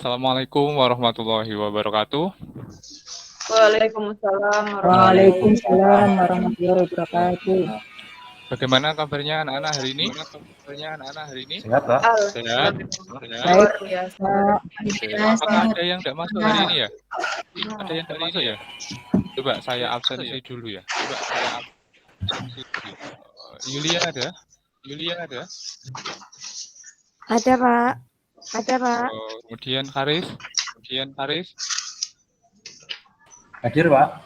Assalamualaikum warahmatullahi wabarakatuh. Waalaikumsalam Waalaikumsalam warahmatullahi wabarakatuh. Bagaimana kabarnya anak-anak hari ini? Sehat, Pak? Sehat? luar biasa. Oke. Apakah ada yang tidak masuk hari ini ya? Ada yang tidak masuk ya? Coba saya absensi dulu ya. Yulia ada? Ada Pak. Kemudian Haris? Hadir, Pak.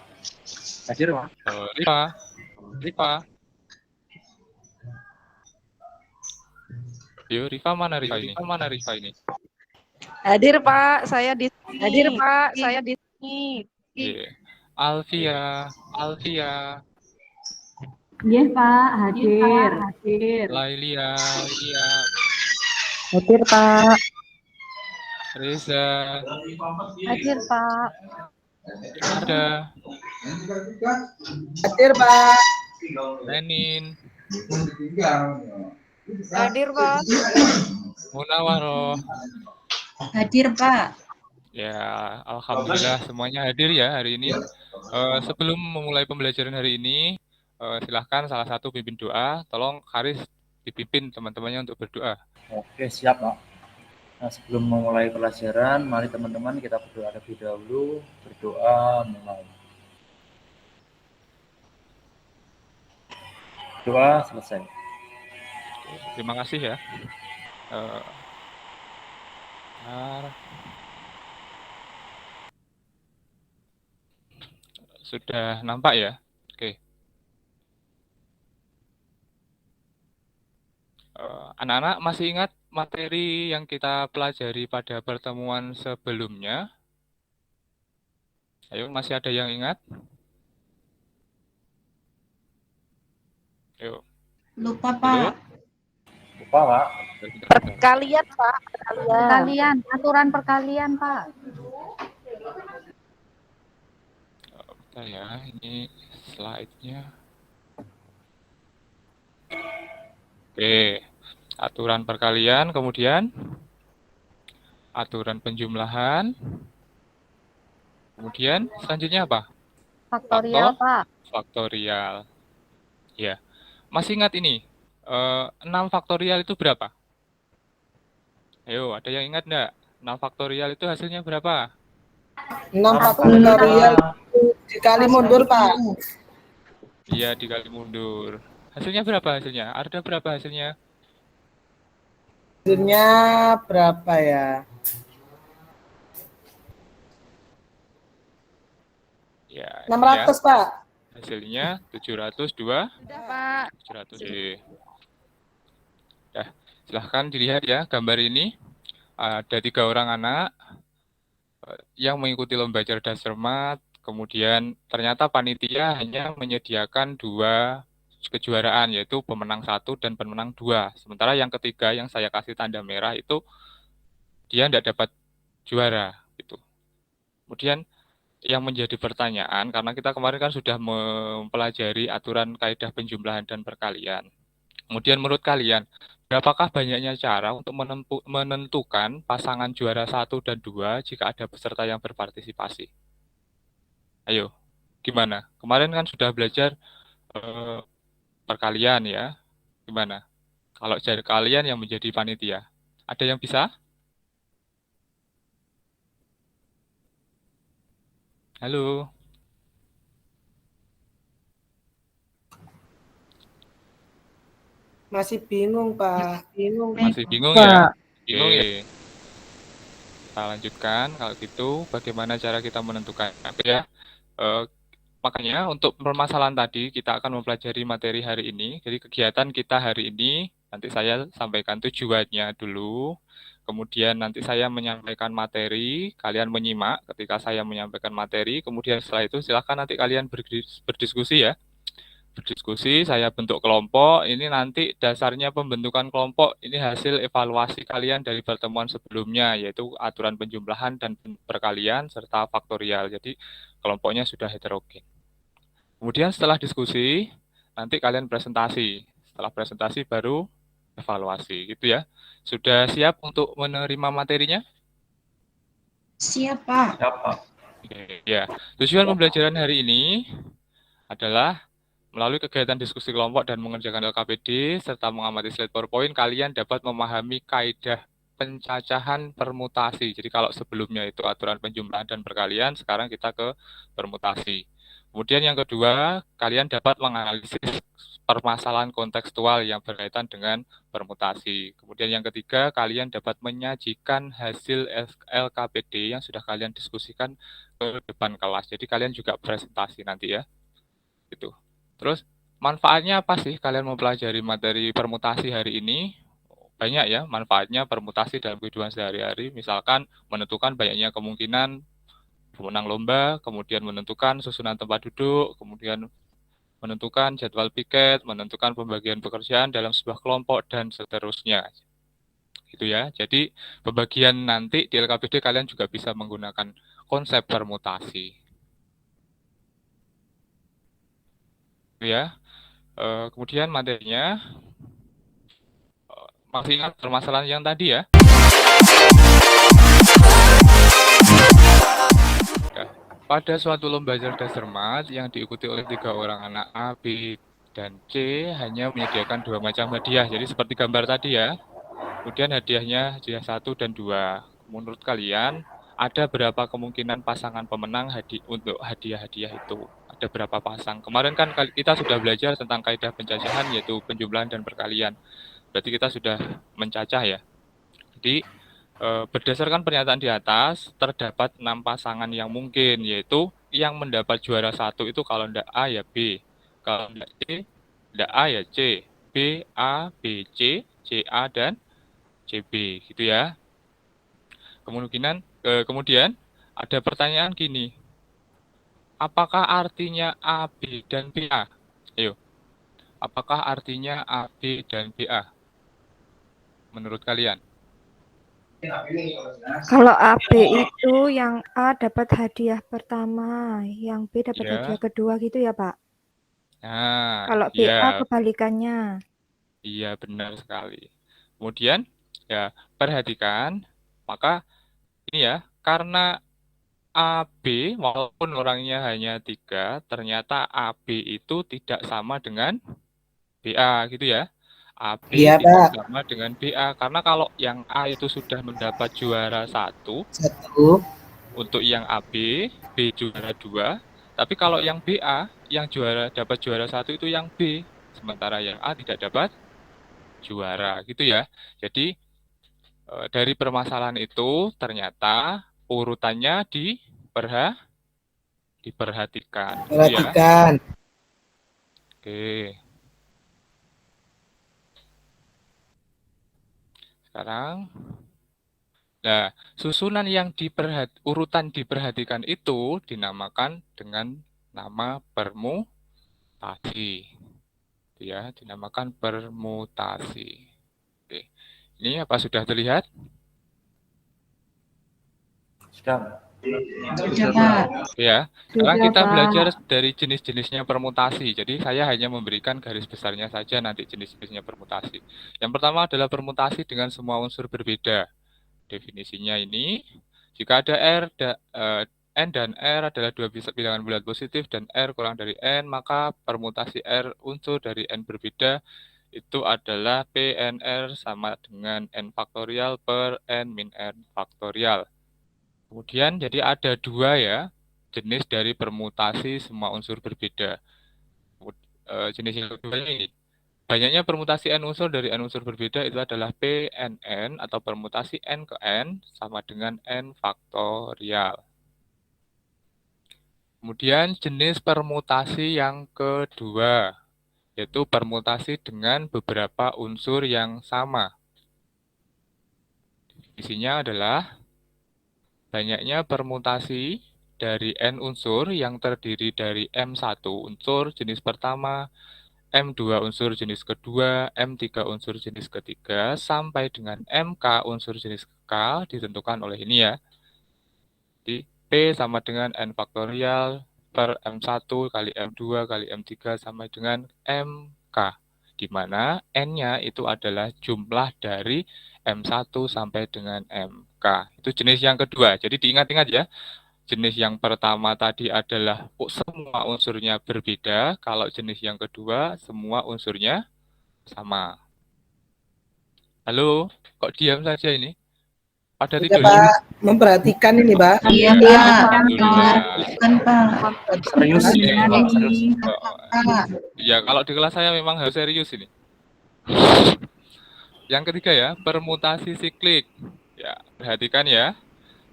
Rifa? Yo, Rifa mana Rifa ini? Hadir Pak, saya di sini. Iya. Alfia, Iya Pak, hadir. Lailia, Hadir Pak. Reza, Hadir Pak. ada, Hadir Pak. Lenin, Hadir Pak. Munawaroh. Hadir Pak. Ya, alhamdulillah semuanya hadir ya hari ini. Sebelum memulai pembelajaran hari ini, silahkan salah satu pimpin doa. Tolong Haris dipimpin teman-temannya untuk berdoa. Oke, siap, Pak. Nah, sebelum memulai pelajaran, mari teman-teman kita berdoa terlebih dahulu. Berdoa mulai. Doa selesai. Terima kasih ya. Bentar. Sudah nampak ya? Oke. Anak-anak masih ingat materi yang kita pelajari pada pertemuan sebelumnya? Ayo, masih ada yang ingat? Ayo. Lupa Pak. Lupa, Pak. Perkalian Pak. Aturan perkalian Pak. Bentar ya, ini slide-nya. Oke, aturan perkalian, kemudian aturan penjumlahan, kemudian selanjutnya apa? Faktorial Pak. Faktorial. Ya, masih ingat ini? 6 faktorial itu berapa? Ayo, ada yang ingat enggak? 6 faktorial itu hasilnya berapa? 6 faktorial dikali mundur Pak. Iya, dikali mundur. Hasilnya berapa hasilnya? Ada berapa hasilnya? Hasilnya berapa ya? Ya, 600 Pak. hasilnya 702. Sudah Pak. 700. Nah, silahkan dilihat ya gambar ini. Ada 3 orang anak yang mengikuti lomba cerdas cermat. Kemudian ternyata panitia hanya menyediakan 2 kejuaraan, yaitu pemenang 1 dan pemenang 2. Sementara yang ketiga yang saya kasih tanda merah itu dia tidak dapat juara. Gitu. Kemudian yang menjadi pertanyaan, karena kita kemarin kan sudah mempelajari aturan kaidah penjumlahan dan perkalian. Kemudian menurut kalian, berapakah banyaknya cara untuk menentukan pasangan juara 1 dan 2 jika ada peserta yang berpartisipasi? Ayo, gimana? Kemarin kan sudah belajar perkalian ya. Gimana? Kalau jadi kalian yang menjadi panitia, ada yang bisa? Halo? Masih bingung Pak. Masih bingung ya? Oke. Kita lanjutkan. Kalau gitu, bagaimana cara kita menentukan? Ya, makanya untuk permasalahan tadi kita akan mempelajari materi hari ini. Jadi kegiatan kita hari ini nanti saya sampaikan tujuannya dulu. Kemudian nanti saya menyampaikan materi, kalian menyimak ketika saya menyampaikan materi. Kemudian setelah itu silakan nanti kalian berdiskusi ya. Berdiskusi, saya bentuk kelompok. Ini nanti dasarnya pembentukan kelompok ini hasil evaluasi kalian dari pertemuan sebelumnya, yaitu aturan penjumlahan dan perkalian serta faktorial. Jadi kelompoknya sudah heterogen. Kemudian setelah diskusi, nanti kalian presentasi. Setelah presentasi baru evaluasi, gitu ya. Sudah siap untuk menerima materinya? Siap, Pak. Siapa? Oke, ya. Tujuan pembelajaran hari ini adalah melalui kegiatan diskusi kelompok dan mengerjakan LKPD serta mengamati slide PowerPoint, kalian dapat memahami kaidah pencacahan permutasi. Jadi kalau sebelumnya itu aturan penjumlahan dan perkalian, sekarang kita ke permutasi. Kemudian yang kedua, kalian dapat menganalisis permasalahan kontekstual yang berkaitan dengan permutasi. Kemudian yang ketiga, kalian dapat menyajikan hasil LKPD yang sudah kalian diskusikan ke depan kelas. Jadi kalian juga presentasi nanti ya. Gitu. Terus manfaatnya apa sih kalian mempelajari materi permutasi hari ini? Banyak ya manfaatnya permutasi dalam kehidupan sehari-hari. Misalkan menentukan banyaknya kemungkinan pemenang lomba, kemudian menentukan susunan tempat duduk, kemudian menentukan jadwal piket, menentukan pembagian pekerjaan dalam sebuah kelompok, dan seterusnya. Gitu ya. Jadi pembagian nanti di LKPD kalian juga bisa menggunakan konsep permutasi. Ya. Kemudian materinya masih ingat permasalahan yang tadi ya? Pada suatu lomba cerdas cermat yang diikuti oleh 3 orang anak A, B, dan C hanya menyediakan 2 macam hadiah. Jadi seperti gambar tadi ya. Kemudian hadiahnya hadiah 1 dan 2. Menurut kalian ada berapa kemungkinan pasangan pemenang untuk hadiah-hadiah itu? Ada berapa pasang? Kemarin kan kita sudah belajar tentang kaidah pencacahan yaitu penjumlahan dan perkalian. Berarti kita sudah mencacah ya. Jadi berdasarkan pernyataan di atas, terdapat 6 pasangan yang mungkin, yaitu yang mendapat juara 1 itu kalau tidak A ya B, kalau tidak C, tidak A ya C, B, A, B, C, C, A, dan CB, gitu ya. Kemudian ada pertanyaan gini, apakah artinya A, B, dan BA? Ayo, apakah artinya A, B, dan BA? Menurut kalian? Kalau AB itu yang A dapat hadiah pertama, yang B dapat Ya. hadiah kedua gitu ya, Pak? Nah, Kalau BA ya. kebalikannya. Iya, benar sekali. Kemudian, ya, perhatikan, maka ini ya, karena AB, walaupun orangnya hanya 3, ternyata AB itu tidak sama dengan BA, gitu ya. AB Iya, tidak Pak. sama dengan BA, karena kalau yang A itu sudah mendapat juara 1, 1. untuk yang AB, B juara 2, tapi kalau yang BA, yang dapat juara 1 itu yang B, sementara yang A tidak dapat juara gitu ya. Jadi dari permasalahan itu ternyata urutannya diperhatikan gitu ya. Perhatikan. Oke. Sekarang nah, susunan yang urutan diperhatikan itu dinamakan dengan nama permutasi. Ya, dinamakan permutasi. Oke. Ini apa sudah terlihat? Sudah. Sudah, Pak. Ya, sekarang Sudah, kita Pak. belajar dari jenis-jenisnya permutasi. Jadi saya hanya memberikan garis besarnya saja nanti jenis-jenisnya permutasi. Yang pertama adalah permutasi dengan semua unsur berbeda. Definisinya ini, jika ada N dan R adalah 2 bilangan bulat positif dan R kurang dari N, maka permutasi R unsur dari N berbeda itu adalah PNR sama dengan N faktorial per N min N faktorial. Kemudian jadi ada 2 ya, jenis dari permutasi semua unsur berbeda. Jenis yang kedua ini, banyaknya permutasi N unsur dari N unsur berbeda itu adalah PNN atau permutasi N ke N sama dengan N faktorial. Kemudian jenis permutasi yang kedua, yaitu permutasi dengan beberapa unsur yang sama. Definisinya adalah banyaknya permutasi dari N unsur yang terdiri dari M1 unsur jenis pertama, M2 unsur jenis kedua, M3 unsur jenis ketiga, sampai dengan MK unsur jenis K ditentukan oleh ini ya. Jadi P sama dengan N faktorial per M1 kali M2 kali M3 sama dengan MK. Di mana N-nya itu adalah jumlah dari M1 sampai dengan MK. K. Itu jenis yang kedua. Jadi diingat-ingat ya. Jenis yang pertama tadi adalah semua unsurnya berbeda. Kalau jenis yang kedua, semua unsurnya sama. Halo, kok diam saja ini? Pada Sudah tidur? Pak, memperhatikan ini Pak. Iya, Iya, Pak. Alhamdulillah. Kan, Pak. Serius Ini, ini, Pak. Serius. Pak. ya, kalau di kelas saya memang harus serius ini. Yang ketiga ya, permutasi siklik. Ya, perhatikan ya.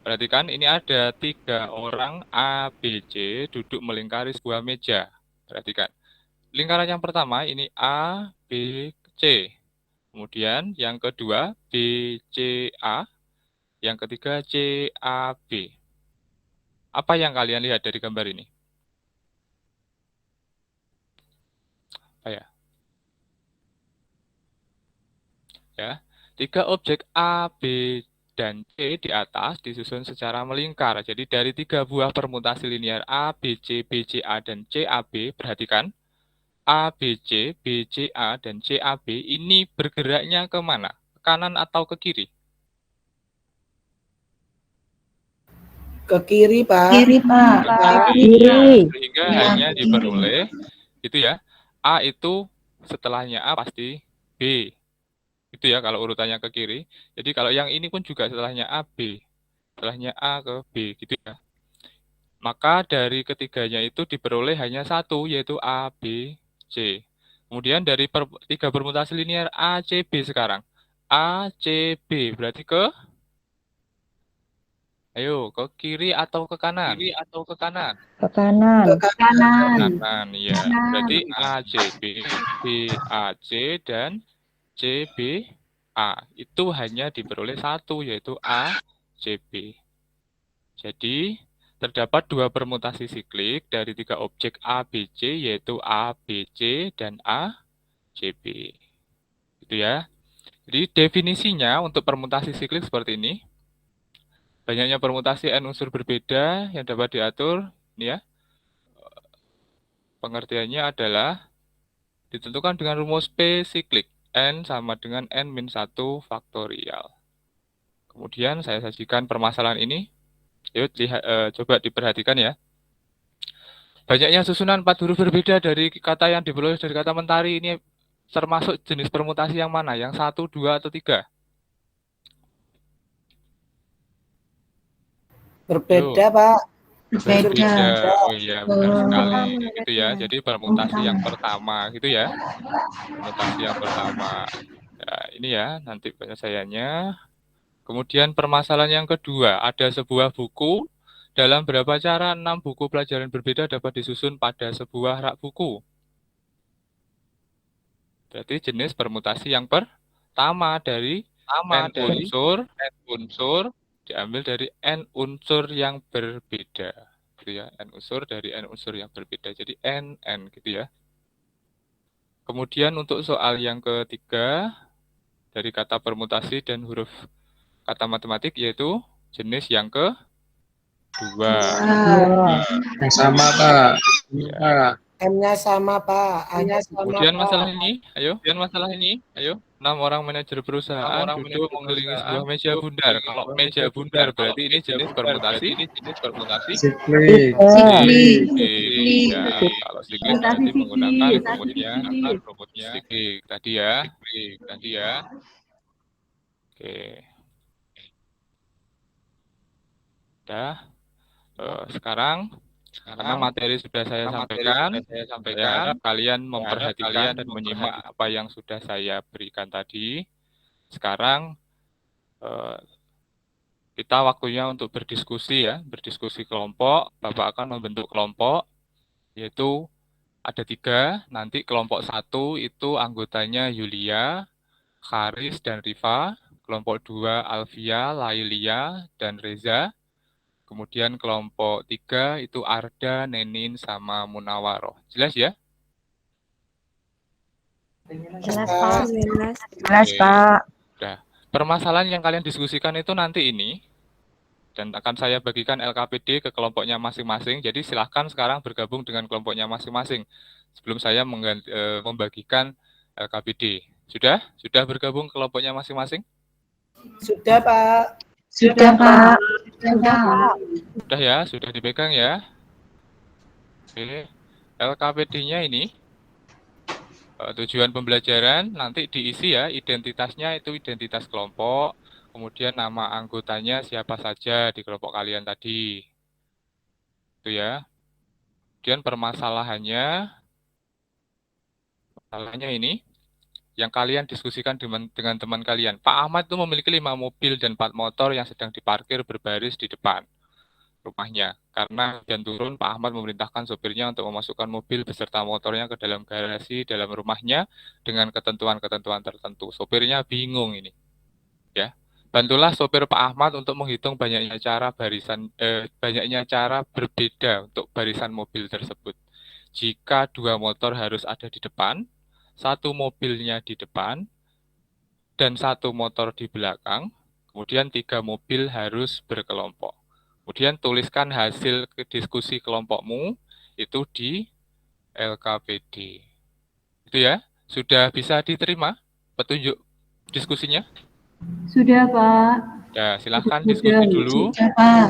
Perhatikan, ini ada 3 orang A, B, C duduk melingkari sebuah meja. Perhatikan. Lingkaran yang pertama ini A, B, C. Kemudian yang kedua B, C, A. Yang ketiga C, A, B. Apa yang kalian lihat dari gambar ini? Apa ya? Ya, 3 objek A, B, dan C di atas disusun secara melingkar. Jadi dari 3 buah permutasi linear A, B, C, B, C, A, dan C, A, B, perhatikan. A, B, C, B, C, A, dan C, A, B ini bergeraknya ke mana? Ke kanan atau ke kiri? Ke kiri Pak. Kiri, Pak. Ke kiri. Ya, sehingga hanya diperoleh itu ya. A itu setelahnya A pasti B. Itu ya kalau urutannya ke kiri. Jadi kalau yang ini pun juga setelahnya A, B. Setelahnya A ke B gitu ya. Maka dari ketiganya itu diperoleh hanya satu, yaitu A, B, C. Kemudian dari 3 permutasi linear A, C, B sekarang. A, C, B berarti ke? Ayo, ke kiri atau ke kanan? Kiri atau ke kanan? ke kanan. Ke kanan. Kanan, ya. Berarti A, C, B, B, A, C, dan C, B, A. Itu hanya diperoleh satu, yaitu A, C, B. Jadi, terdapat 2 permutasi siklik dari 3 objek A, B, C, yaitu A, B, C, dan A, C, B. Gitu ya. Jadi, definisinya untuk permutasi siklik seperti ini. Banyaknya permutasi N unsur berbeda yang dapat diatur. Ini ya. Pengertiannya adalah ditentukan dengan rumus P siklik. N sama dengan N-1 faktorial. Kemudian saya sajikan permasalahan ini. Yuk, coba diperhatikan ya. Banyaknya susunan 4 huruf berbeda dari kata yang diperoleh dari kata mentari ini termasuk jenis permutasi yang mana? Yang 1, 2, atau 3? Berbeda Yuk. Pak. Berbeda. Oh iya, benar sekali. Gitu ya. Jadi permutasi yang pertama gitu ya. Permutasi yang pertama. Ya, ini ya nanti penyelesaiannya. Kemudian permasalahan yang kedua, ada sebuah buku. Dalam berapa cara 6 buku pelajaran berbeda dapat disusun pada sebuah rak buku? Berarti jenis permutasi yang pertama dari N unsur diambil dari N unsur yang berbeda. Gitu ya, N unsur dari N unsur yang berbeda. Jadi N gitu ya. Kemudian untuk soal yang ketiga, dari kata permutasi dan huruf kata matematik, yaitu jenis yang kedua. Yang sama, Pak. Ya. M-nya sama Pak. A-nya sama Kemudian Pak. masalah ini, ayo. 6 orang manajer perusahaan duduk mengelilingi sebuah meja bundar. Kalau meja bundar berarti ini jenis permutasi. Siklik. Siklik. Ya, kalau siklik berarti menggunakan rumusnya siklik tadi ya. Oke. Udah. Sekarang karena materi sudah saya sampaikan, saya harap kalian memperhatikan dan menyimak apa yang sudah saya berikan tadi. Sekarang kita waktunya untuk berdiskusi ya, berdiskusi kelompok. Bapak akan membentuk kelompok, yaitu ada 3. Nanti kelompok 1 itu anggotanya Yulia, Haris, dan Rifa. Kelompok 2 Alfia, Lailia, dan Reza. Kemudian kelompok 3 itu Arda, Nenin, sama Munawaroh. Jelas ya? Jelas, Pak. Jelas, Pak. Udah. Permasalahan yang kalian diskusikan itu nanti ini. Dan akan saya bagikan LKPD ke kelompoknya masing-masing. Jadi silahkan sekarang bergabung dengan kelompoknya masing-masing. Sebelum saya membagikan LKPD. Sudah? Sudah bergabung kelompoknya masing-masing? Sudah Pak. Sudah, Pak. Sudah, Pak. Sudah ya, sudah dipegang ya. Oke. LKPD-nya ini tujuan pembelajaran nanti diisi ya, identitasnya itu identitas kelompok, kemudian nama anggotanya siapa saja di kelompok kalian tadi. Itu ya. Kemudian permasalahannya ini yang kalian diskusikan dengan teman kalian. Pak Ahmad itu memiliki 5 mobil dan 4 motor yang sedang diparkir berbaris di depan rumahnya. Karena hujan turun, Pak Ahmad memerintahkan sopirnya untuk memasukkan mobil beserta motornya ke dalam garasi dalam rumahnya dengan ketentuan-ketentuan tertentu. Sopirnya bingung ini. Ya. Bantulah sopir Pak Ahmad untuk menghitung banyaknya cara berbeda untuk barisan mobil tersebut. Jika 2 motor harus ada di depan, 1 mobilnya di depan, dan 1 motor di belakang, kemudian 3 mobil harus berkelompok. Kemudian tuliskan hasil diskusi kelompokmu itu di LKPD. Itu ya, sudah bisa diterima petunjuk diskusinya? Sudah, Pak. Ya, silahkan diskusi dulu. Sudah, Pak.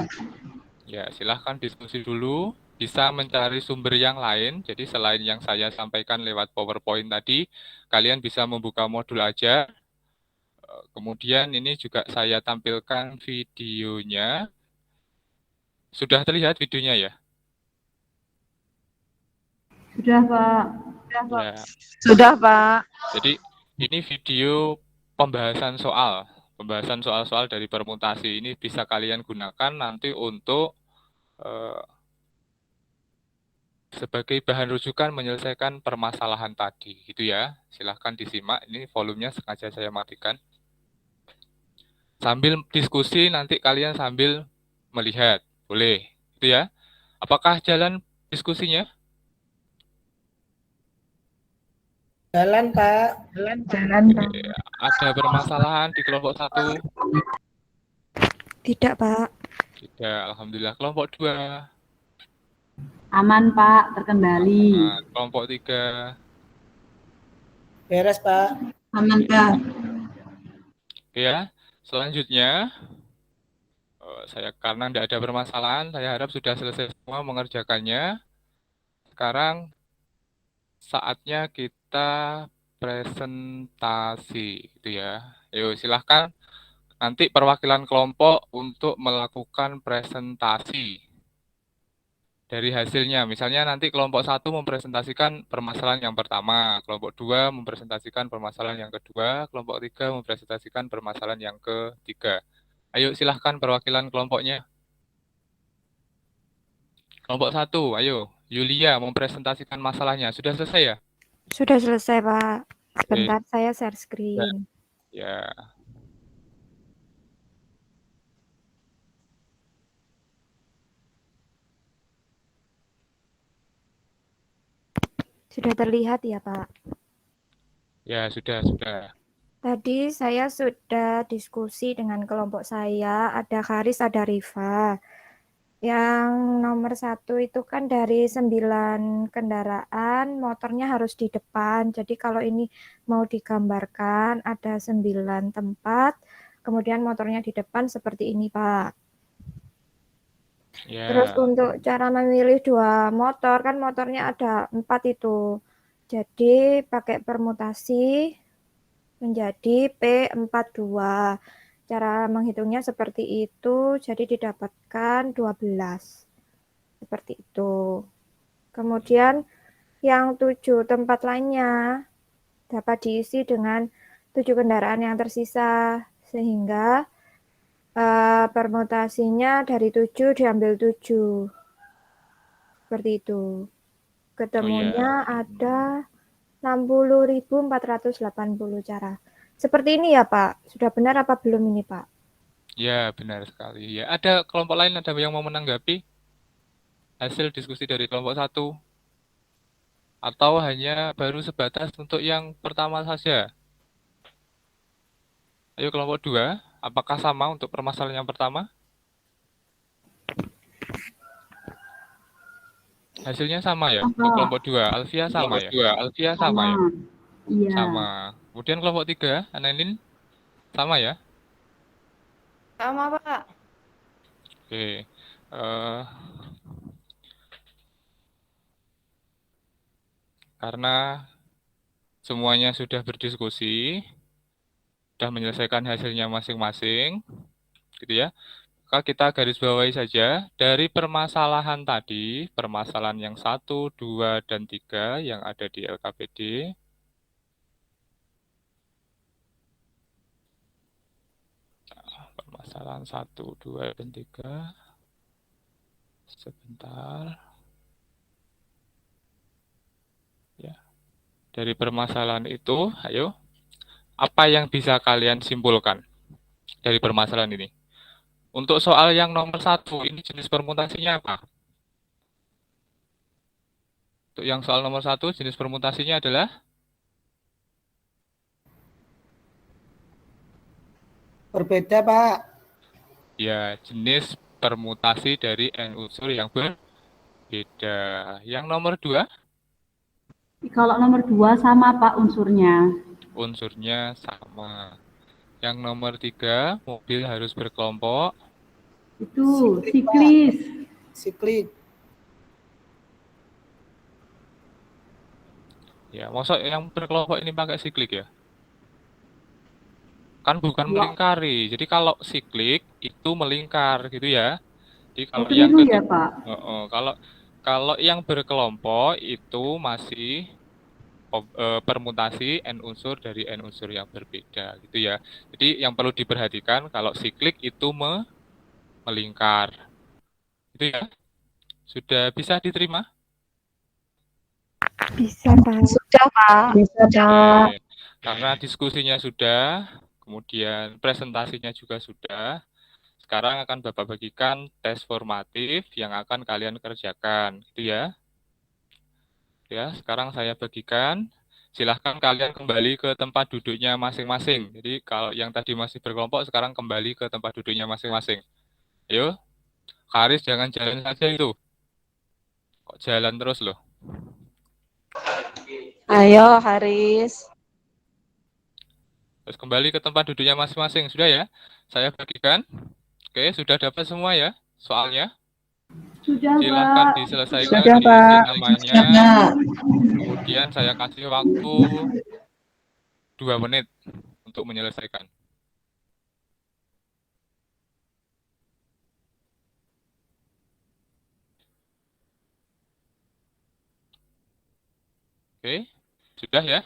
Ya, silahkan diskusi dulu. Bisa mencari sumber yang lain. Jadi selain yang saya sampaikan lewat PowerPoint tadi, kalian bisa membuka modul aja. Kemudian ini juga saya tampilkan videonya. Sudah terlihat videonya ya? Sudah, Pak. Ya. Sudah, Pak. Jadi ini video pembahasan soal-soal dari permutasi. Ini bisa kalian gunakan nanti untuk sebagai bahan rujukan menyelesaikan permasalahan tadi, gitu ya. Silahkan disimak, ini volumenya sengaja saya matikan. Sambil diskusi, nanti kalian sambil melihat, boleh, gitu ya. Apakah jalan diskusinya? Jalan, Pak. Jalan, Pak. Oke. Ada permasalahan di kelompok 1? Tidak, Pak. Tidak, alhamdulillah. Kelompok 2? Aman, Pak. Terkendali. Nah, kelompok 3? Beres, Pak. Aman, Pak. Oke ya. Selanjutnya, karena tidak ada permasalahan, saya harap sudah selesai semua mengerjakannya. Sekarang saatnya kita presentasi, gitu ya. Ayo silahkan nanti perwakilan kelompok untuk melakukan presentasi dari hasilnya. Misalnya nanti kelompok 1 mempresentasikan permasalahan yang pertama, kelompok 2 mempresentasikan permasalahan yang kedua, kelompok 3 mempresentasikan permasalahan yang ketiga. Ayo silahkan perwakilan kelompoknya. Kelompok 1, ayo. Yulia mempresentasikan masalahnya. Sudah selesai ya? Sudah selesai, Pak. Sebentar, saya share screen. Ya. Sudah terlihat ya, Pak? Ya, sudah. Tadi saya sudah diskusi dengan kelompok saya, ada Karis, ada Riva. Yang nomor 1 itu kan dari 9 kendaraan, motornya harus di depan. Jadi kalau ini mau digambarkan, ada 9 tempat, kemudian motornya di depan seperti ini, Pak. Ya. Terus untuk cara memilih 2 motor, kan motornya ada 4 itu. Jadi pakai permutasi menjadi P42. Cara menghitungnya seperti itu, jadi didapatkan 12. Seperti itu. Kemudian yang 7 tempat lainnya dapat diisi dengan 7 kendaraan yang tersisa, sehingga permutasinya dari 7 diambil 7. Seperti itu. Ketemunya ada 60.480 cara. Seperti ini ya, Pak? Sudah benar apa belum ini, Pak? Ya, benar sekali. Ya, ada kelompok lain ada yang mau menanggapi hasil diskusi dari kelompok 1? Atau hanya baru sebatas untuk yang pertama saja? Ayo kelompok 2, apakah sama untuk permasalahan yang pertama? Hasilnya sama ya? Untuk kelompok 2, Alfia sama ya? Sama. Iya. Sama. Kemudian kelompok 3, Anelin sama ya? Sama, Pak. Oke. Karena semuanya sudah berdiskusi, sudah menyelesaikan hasilnya masing-masing, gitu ya. Maka kita garis bawahi saja dari permasalahan tadi, permasalahan yang 1, 2, dan 3 yang ada di LKPD. Permasalahan 1, 2, dan 3. Sebentar. Ya. Dari permasalahan itu, ayo, apa yang bisa kalian simpulkan dari permasalahan ini? Untuk soal yang nomor 1, ini jenis permutasinya apa? Untuk yang soal nomor 1, jenis permutasinya adalah? Berbeda, Pak. Ya, jenis permutasi dari N unsur yang berbeda. Yang nomor 2? Kalau nomor 2 sama Pak unsurnya. Unsurnya sama. Yang nomor 3, mobil harus berkelompok. Itu Siklik, Pak. siklis. Siklik. Ya, maksud yang berkelompok ini pakai siklik ya? Kan bukan Ya. melingkari. Jadi kalau siklik itu melingkar gitu ya. Jadi kalau Oh, yang keliru ya, ketiga, Pak? kalau yang berkelompok itu masih permutasi N unsur dari N unsur yang berbeda gitu ya. Jadi yang perlu diperhatikan kalau siklik itu melingkar. Itu ya. Sudah bisa diterima? Bisa, Pak. Sudah, Pak. Bisa, Pak. Oke. Karena diskusinya sudah, kemudian presentasinya juga sudah. Sekarang akan Bapak bagikan tes formatif yang akan kalian kerjakan, gitu ya. Ya, sekarang saya bagikan. Silahkan kalian kembali ke tempat duduknya masing-masing. Jadi kalau yang tadi masih berkelompok, sekarang kembali ke tempat duduknya masing-masing. Ayo, Haris jangan jalan saja itu. Kok jalan terus loh. Ayo, Haris. Terus kembali ke tempat duduknya masing-masing. Sudah ya? Saya bagikan. Oke, sudah dapat semua ya soalnya? Sudah, Silahkan Pak. diselesaikan, Sudah, diisi Pak. namanya. Sudah. Kemudian saya kasih waktu 2 menit untuk menyelesaikan. Oke, sudah ya?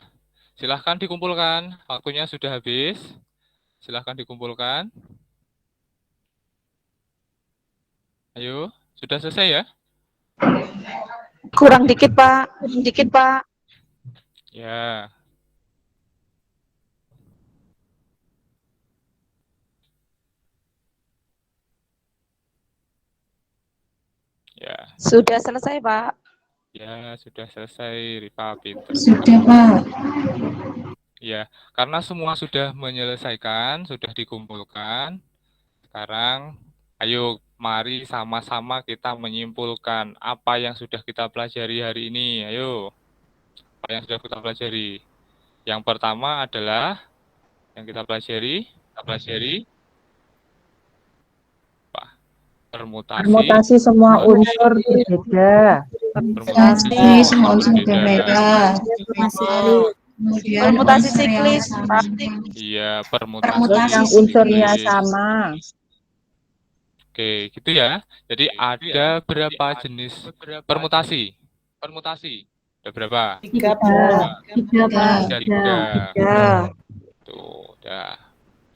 Silahkan dikumpulkan. Waktunya sudah habis. Silahkan dikumpulkan. Ayo, sudah selesai ya? Kurang dikit, Pak. Kurang dikit, Pak. Ya. Ya, Sudah selesai, Pak. ya sudah selesai, Rifa, pinter. Sudah, Pak. Ya, karena semua sudah menyelesaikan, sudah dikumpulkan. Sekarang, ayo mari sama-sama kita menyimpulkan apa yang sudah kita pelajari hari ini. Ayo, apa yang sudah kita pelajari. Yang pertama adalah yang kita pelajari apa? Permutasi semua unsur berbeda. Permutasi semua unsur berbeda. Kemudian permutasi siklis, Pak. Iya, Terus permutasi yang unsurnya siklis. sama. Oke, gitu ya. Jadi ada berapa jenis permutasi? Ada berapa? 3, Pak. 3, Pak. Ada 3. Ya. Tuh, udah.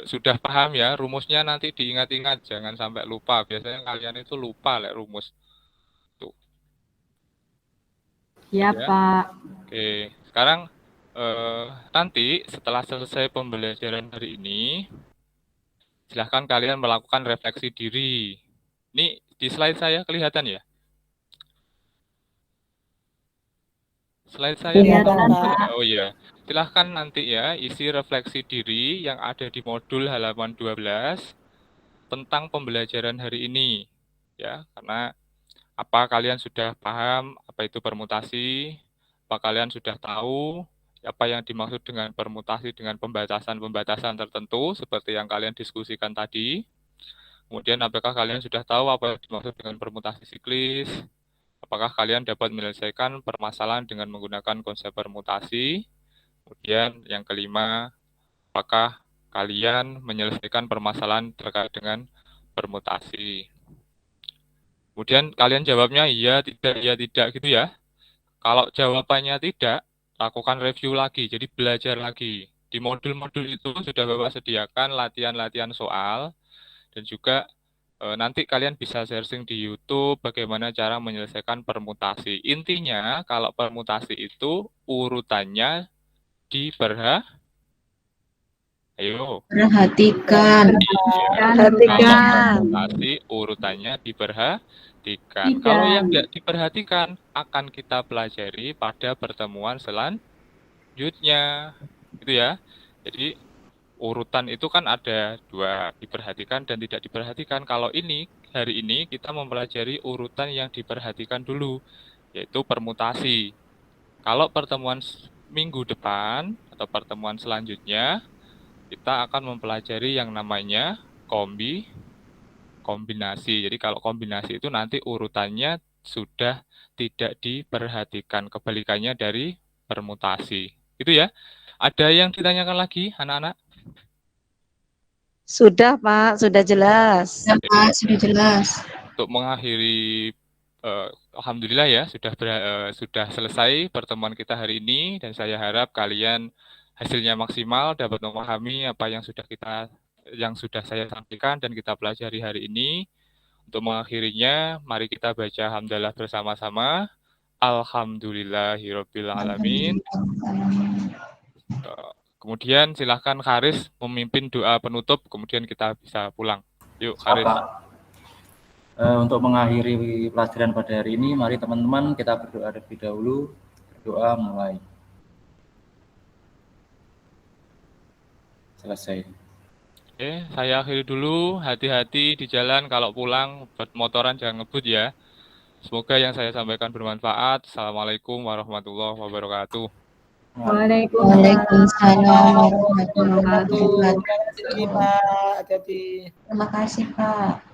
Sudah paham ya, rumusnya nanti diingat-ingat, jangan sampai lupa. Biasanya kalian itu lupa lek rumus. Tuh. Ya, Ya. Pak. Oke, sekarang nanti setelah selesai pembelajaran hari ini, silahkan kalian melakukan refleksi diri. Ini di slide saya kelihatan ya? Slide saya Kelihatan, kelihatan. Pak. Oh iya, silahkan nanti ya isi refleksi diri yang ada di modul halaman 12 tentang pembelajaran hari ini. Ya, karena apa kalian sudah paham apa itu permutasi? Apa kalian sudah tahu apa yang dimaksud dengan permutasi dengan pembatasan-pembatasan tertentu seperti yang kalian diskusikan tadi? Kemudian apakah kalian sudah tahu apa yang dimaksud dengan permutasi siklis? Apakah kalian dapat menyelesaikan permasalahan dengan menggunakan konsep permutasi? Kemudian yang kelima, apakah kalian menyelesaikan permasalahan terkait dengan permutasi? Kemudian kalian jawabnya iya, tidak gitu ya. Kalau jawabannya tidak, lakukan review lagi, jadi belajar lagi. Di modul-modul itu sudah Bapak sediakan latihan-latihan soal, dan juga nanti kalian bisa searching di YouTube bagaimana cara menyelesaikan permutasi. Intinya, kalau permutasi itu urutannya ayo. Perhatikan. Perhatikan. Permutasi urutannya diperhatikan. Kalau yang tidak diperhatikan akan kita pelajari pada pertemuan selanjutnya. Gitu ya. Jadi urutan itu kan ada dua, diperhatikan dan tidak diperhatikan. Kalau hari ini kita mempelajari urutan yang diperhatikan dulu, yaitu permutasi. Kalau pertemuan minggu depan atau pertemuan selanjutnya, kita akan mempelajari yang namanya kombinasi. Jadi kalau kombinasi itu nanti urutannya sudah tidak diperhatikan, kebalikannya dari permutasi. Itu ya. Ada yang ditanyakan lagi, anak-anak? Sudah, Pak. Sudah jelas. Ya, Pak, sudah jelas. Untuk mengakhiri, alhamdulillah ya sudah selesai pertemuan kita hari ini, dan saya harap kalian hasilnya maksimal, dapat memahami apa yang sudah saya sampaikan dan kita pelajari hari ini. Untuk mengakhirinya, mari kita baca hamdalah bersama-sama. Alhamdulillahirabbil alamin. Kemudian silahkan Haris memimpin doa penutup, kemudian kita bisa pulang. Yuk, Haris. Untuk mengakhiri pelajaran pada hari ini, mari teman-teman kita berdoa terlebih dahulu. Berdoa mulai. Selesai. Oke, saya akhiri dulu. Hati-hati di jalan, kalau pulang buat motoran jangan ngebut ya. Semoga yang saya sampaikan bermanfaat. Assalamualaikum warahmatullahi wabarakatuh. Waalaikumsalam warahmatullahi wabarakatuh. Terima kasih, Pak. Hati-hati. Terima kasih, Pak.